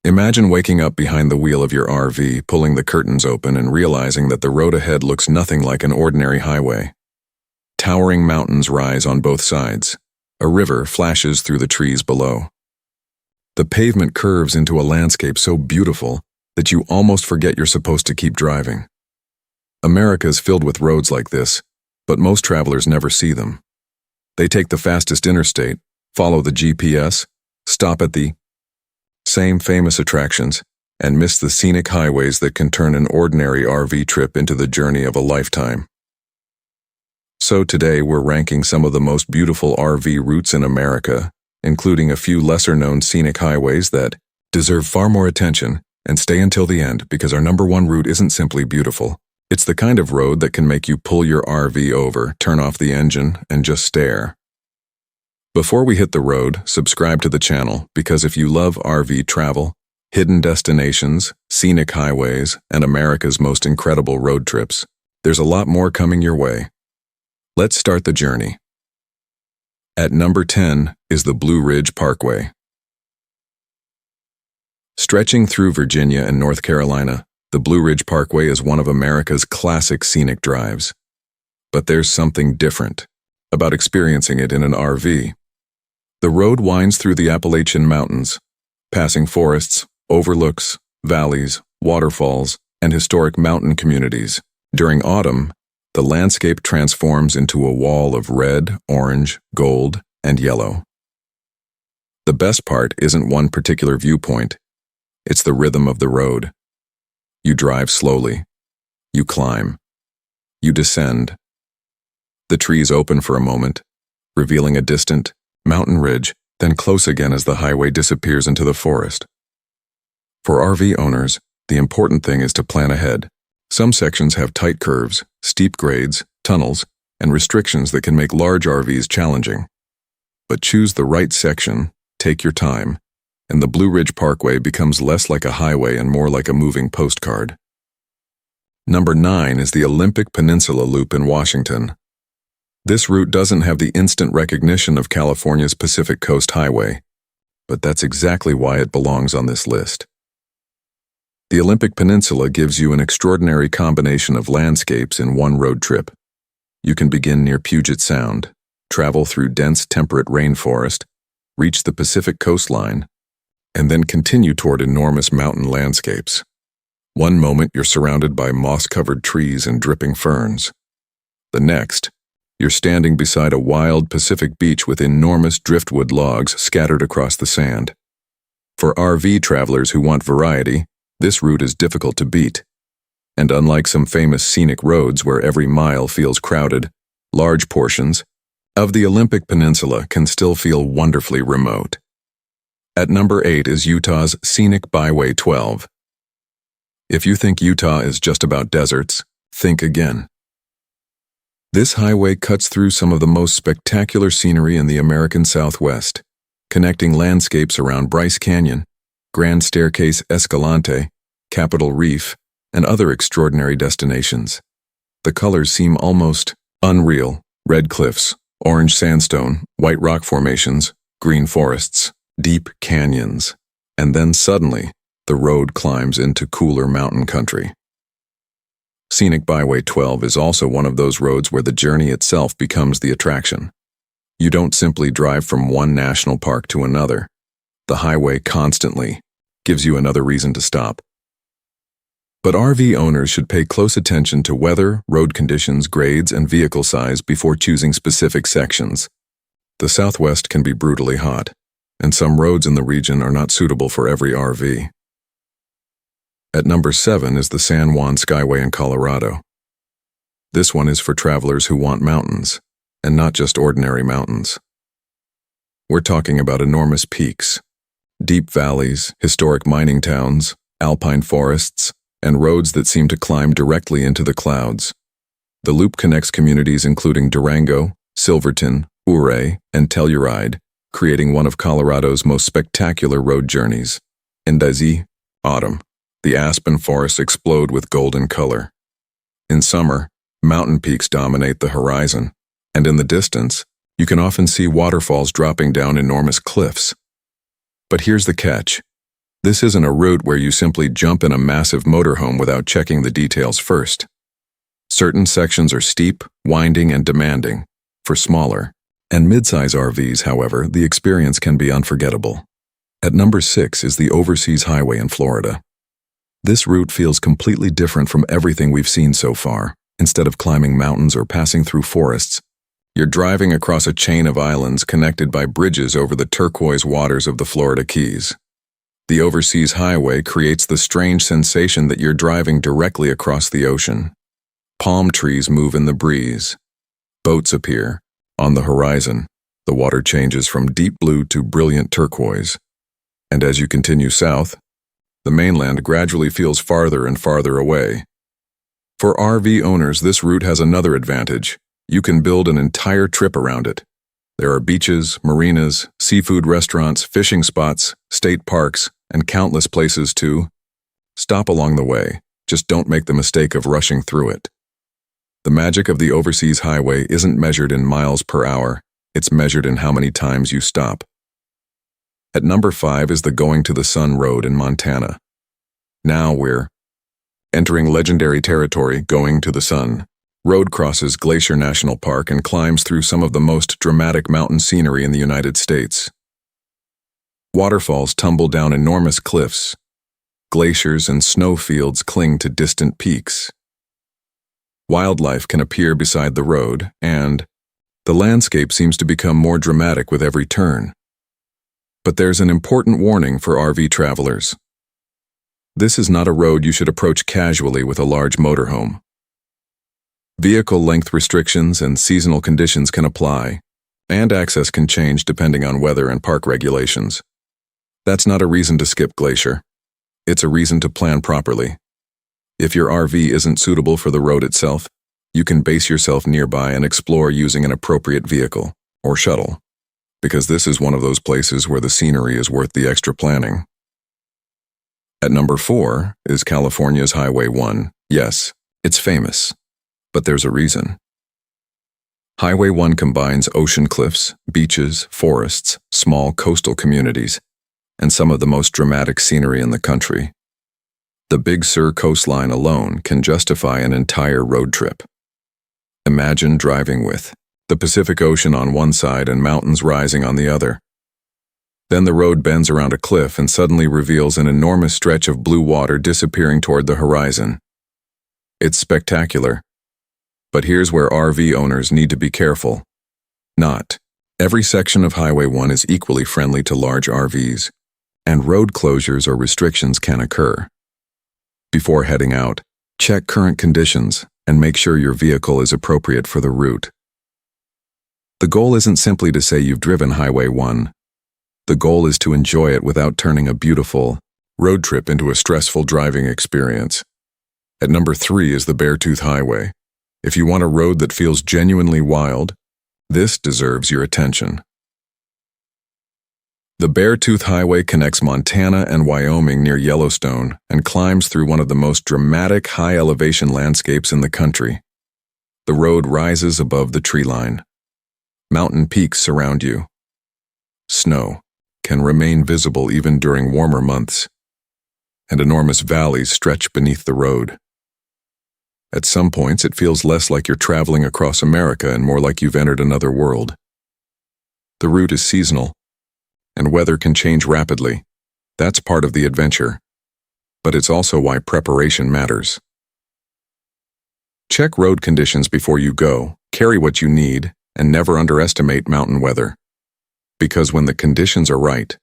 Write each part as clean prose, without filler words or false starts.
Imagine waking up behind the wheel of your RV, pulling the curtains open and realizing that the road ahead looks nothing like an ordinary highway. Towering mountains rise on both sides. A river flashes through the trees below. The pavement curves into a landscape so beautiful that you almost forget you're supposed to keep driving. America is filled with roads like this, but most travelers never see them. They take the fastest interstate, follow the GPS, stop at the same famous attractions, and miss the scenic highways that can turn an ordinary RV trip into the journey of a lifetime. So today we're ranking some of the most beautiful RV routes in America, including a few lesser-known scenic highways that deserve far more attention, and stay until the end because our number one route isn't simply beautiful. It's the kind of road that can make you pull your RV over, turn off the engine, and just stare. Before we hit the road, subscribe to the channel because if you love RV travel, hidden destinations, scenic highways, and America's most incredible road trips, there's a lot more coming your way. Let's start the journey. At number 10 is the Blue Ridge Parkway. Stretching through Virginia and North Carolina, the Blue Ridge Parkway is one of America's classic scenic drives. But there's something different about experiencing it in an RV. The road winds through the Appalachian Mountains, passing forests, overlooks, valleys, waterfalls, and historic mountain communities. During autumn, the landscape transforms into a wall of red, orange, gold, and yellow. The best part isn't one particular viewpoint. It's the rhythm of the road. You drive slowly. You climb. You descend. The trees open for a moment, revealing a distant mountain ridge, then close again as the highway disappears into the forest. For RV owners, the important thing is to plan ahead. Some sections have tight curves, steep grades, tunnels, and restrictions that can make large RVs challenging. But choose the right section, take your time, and the Blue Ridge Parkway becomes less like a highway and more like a moving postcard. Number 9 is the Olympic Peninsula Loop in Washington. This route doesn't have the instant recognition of California's Pacific Coast Highway, but that's exactly why it belongs on this list. The Olympic Peninsula gives you an extraordinary combination of landscapes in one road trip. You can begin near Puget Sound, travel through dense temperate rainforest, reach the Pacific coastline, and then continue toward enormous mountain landscapes. One moment you're surrounded by moss-covered trees and dripping ferns. The next, you're standing beside a wild Pacific beach with enormous driftwood logs scattered across the sand. For RV travelers who want variety, this route is difficult to beat. And unlike some famous scenic roads where every mile feels crowded, large portions of the Olympic Peninsula can still feel wonderfully remote. At number 8 is Utah's Scenic Byway 12. If you think Utah is just about deserts, think again. This highway cuts through some of the most spectacular scenery in the American Southwest, connecting landscapes around Bryce Canyon, Grand Staircase Escalante, Capitol Reef, and other extraordinary destinations. The colors seem almost unreal: red cliffs, orange sandstone, white rock formations, green forests, deep canyons, and then suddenly, the road climbs into cooler mountain country. Scenic Byway 12 is also one of those roads where the journey itself becomes the attraction. You don't simply drive from one national park to another. The highway constantly gives you another reason to stop. But RV owners should pay close attention to weather, road conditions, grades, and vehicle size before choosing specific sections. The Southwest can be brutally hot, and some roads in the region are not suitable for every RV. At number 7 is the San Juan Skyway in Colorado. This one is for travelers who want mountains, and not just ordinary mountains. We're talking about enormous peaks, deep valleys, historic mining towns, alpine forests, and roads that seem to climb directly into the clouds. The loop connects communities including Durango, Silverton, Ouray, and Telluride, creating one of Colorado's most spectacular road journeys. In autumn, the aspen forests explode with golden color. In summer, mountain peaks dominate the horizon, and in the distance, you can often see waterfalls dropping down enormous cliffs. But here's the catch. This isn't a route where you simply jump in a massive motorhome without checking the details first. Certain sections are steep, winding, and demanding. For smaller and mid-size RVs, however, the experience can be unforgettable. At number 6 is the Overseas Highway in Florida. This route feels completely different from everything we've seen so far. Instead of climbing mountains or passing through forests, you're driving across a chain of islands connected by bridges over the turquoise waters of the Florida Keys. The Overseas Highway creates the strange sensation that you're driving directly across the ocean. Palm trees move in the breeze. Boats appear. On the horizon, the water changes from deep blue to brilliant turquoise. And as you continue south, the mainland gradually feels farther and farther away. For RV owners, this route has another advantage. You can build an entire trip around it. There are beaches, marinas, seafood restaurants, fishing spots, state parks, and countless places to stop along the way. Just don't make the mistake of rushing through it. The magic of the Overseas Highway isn't measured in miles per hour, it's measured in how many times you stop. At number 5 is the Going to the Sun Road in Montana. Now we're entering legendary territory. Going to the Sun Road crosses Glacier National Park and climbs through some of the most dramatic mountain scenery in the United States. Waterfalls tumble down enormous cliffs. Glaciers and snowfields cling to distant peaks. Wildlife can appear beside the road, and the landscape seems to become more dramatic with every turn. But there's an important warning for RV travelers. This is not a road you should approach casually with a large motorhome. Vehicle length restrictions and seasonal conditions can apply, and access can change depending on weather and park regulations. That's not a reason to skip Glacier. It's a reason to plan properly. If your RV isn't suitable for the road itself, you can base yourself nearby and explore using an appropriate vehicle or shuttle, because this is one of those places where the scenery is worth the extra planning. At number 4 is California's Highway 1. Yes, it's famous, but there's a reason. Highway 1 combines ocean cliffs, beaches, forests, small coastal communities, and some of the most dramatic scenery in the country. The Big Sur coastline alone can justify an entire road trip. Imagine driving with the Pacific Ocean on one side and mountains rising on the other. Then the road bends around a cliff and suddenly reveals an enormous stretch of blue water disappearing toward the horizon. It's spectacular. But here's where RV owners need to be careful. Not every section of Highway 1 is equally friendly to large RVs, and road closures or restrictions can occur. Before heading out, check current conditions and make sure your vehicle is appropriate for the route. The goal isn't simply to say you've driven Highway 1. The goal is to enjoy it without turning a beautiful road trip into a stressful driving experience. At number 3 is the Beartooth Highway. If you want a road that feels genuinely wild, this deserves your attention. The Beartooth Highway connects Montana and Wyoming near Yellowstone and climbs through one of the most dramatic high-elevation landscapes in the country. The road rises above the tree line. Mountain peaks surround you. Snow can remain visible even during warmer months, and enormous valleys stretch beneath the road. At some points, it feels less like you're traveling across America and more like you've entered another world. The route is seasonal, and weather can change rapidly. That's part of the adventure. But it's also why preparation matters. Check road conditions before you go, carry what you need, and never underestimate mountain weather. Because when the conditions are right,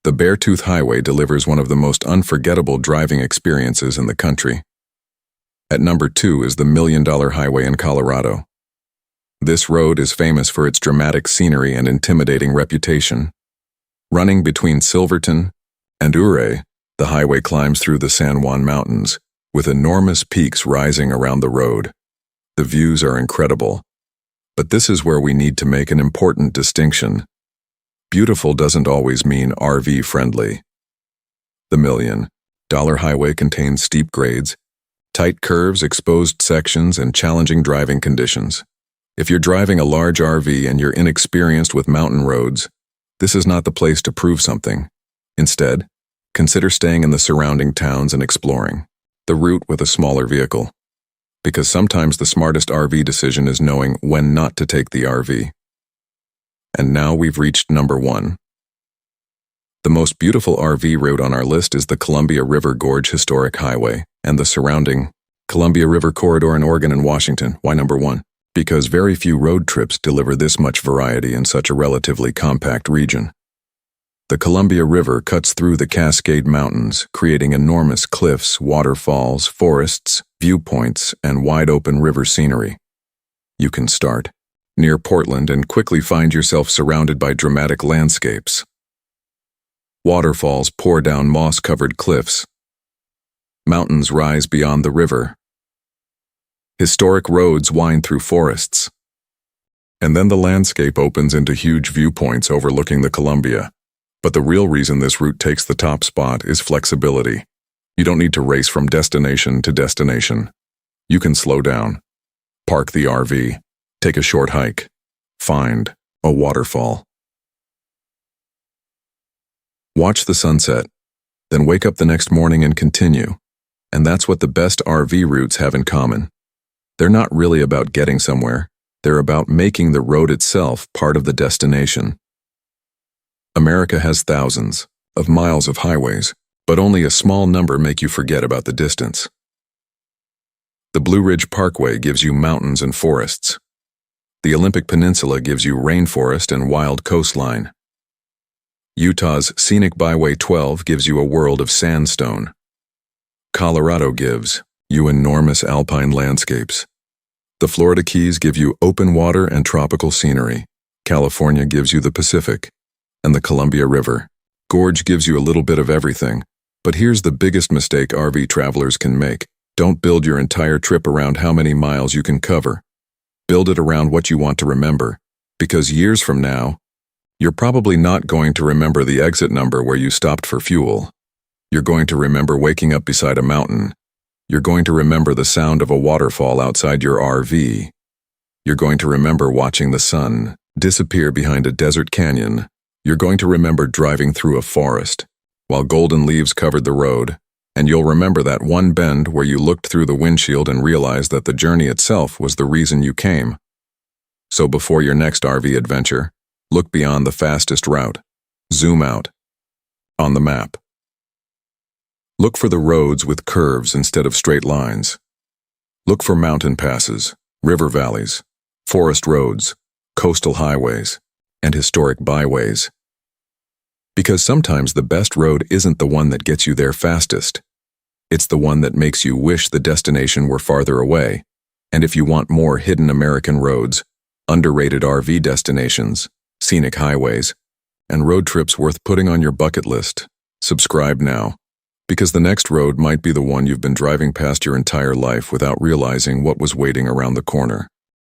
the Beartooth Highway delivers one of the most unforgettable driving experiences in the country. At number 2 is the $1 Million Highway in Colorado. This road is famous for its dramatic scenery and intimidating reputation. Running between Silverton and Ouray, the highway climbs through the San Juan Mountains, with enormous peaks rising around the road. The views are incredible. But this is where we need to make an important distinction. Beautiful doesn't always mean RV friendly. The $1 Million Highway contains steep grades, tight curves, exposed sections, and challenging driving conditions. If you're driving a large RV and you're inexperienced with mountain roads, this is not the place to prove something. Instead, consider staying in the surrounding towns and exploring the route with a smaller vehicle. Because sometimes the smartest RV decision is knowing when not to take the RV. And now we've reached number 1. The most beautiful RV route on our list is the Columbia River Gorge Historic Highway and the surrounding Columbia River Corridor in Oregon and Washington. Why number 1? Because very few road trips deliver this much variety in such a relatively compact region. The Columbia River cuts through the Cascade Mountains, creating enormous cliffs, waterfalls, forests, viewpoints, and wide-open river scenery. You can start near Portland and quickly find yourself surrounded by dramatic landscapes. Waterfalls pour down moss-covered cliffs. Mountains rise beyond the river. Historic roads wind through forests. And then the landscape opens into huge viewpoints overlooking the Columbia. But the real reason this route takes the top spot is flexibility. You don't need to race from destination to destination. You can slow down, park the RV, take a short hike, find a waterfall. Watch the sunset, then wake up the next morning and continue. And that's what the best RV routes have in common. They're not really about getting somewhere. They're about making the road itself part of the destination. America has thousands of miles of highways, but only a small number make you forget about the distance. The Blue Ridge Parkway gives you mountains and forests. The Olympic Peninsula gives you rainforest and wild coastline. Utah's Scenic Byway 12 gives you a world of sandstone. Colorado gives you enormous alpine landscapes. The Florida Keys give you open water and tropical scenery. California gives you the Pacific. And the Columbia River Gorge gives you a little bit of everything. But here's the biggest mistake RV travelers can make. Don't build your entire trip around how many miles you can cover. Build it around what you want to remember. Because years from now, you're probably not going to remember the exit number where you stopped for fuel. You're going to remember waking up beside a mountain. You're going to remember the sound of a waterfall outside your RV. You're going to remember watching the sun disappear behind a desert canyon. You're going to remember driving through a forest while golden leaves covered the road, and you'll remember that one bend where you looked through the windshield and realized that the journey itself was the reason you came. So before your next RV adventure, look beyond the fastest route. Zoom out on the map. Look for the roads with curves instead of straight lines. Look for mountain passes, river valleys, forest roads, coastal highways, and historic byways. Because sometimes the best road isn't the one that gets you there fastest. It's the one that makes you wish the destination were farther away. And if you want more hidden American roads, underrated RV destinations, scenic highways, and road trips worth putting on your bucket list, subscribe now. Because the next road might be the one you've been driving past your entire life without realizing what was waiting around the corner.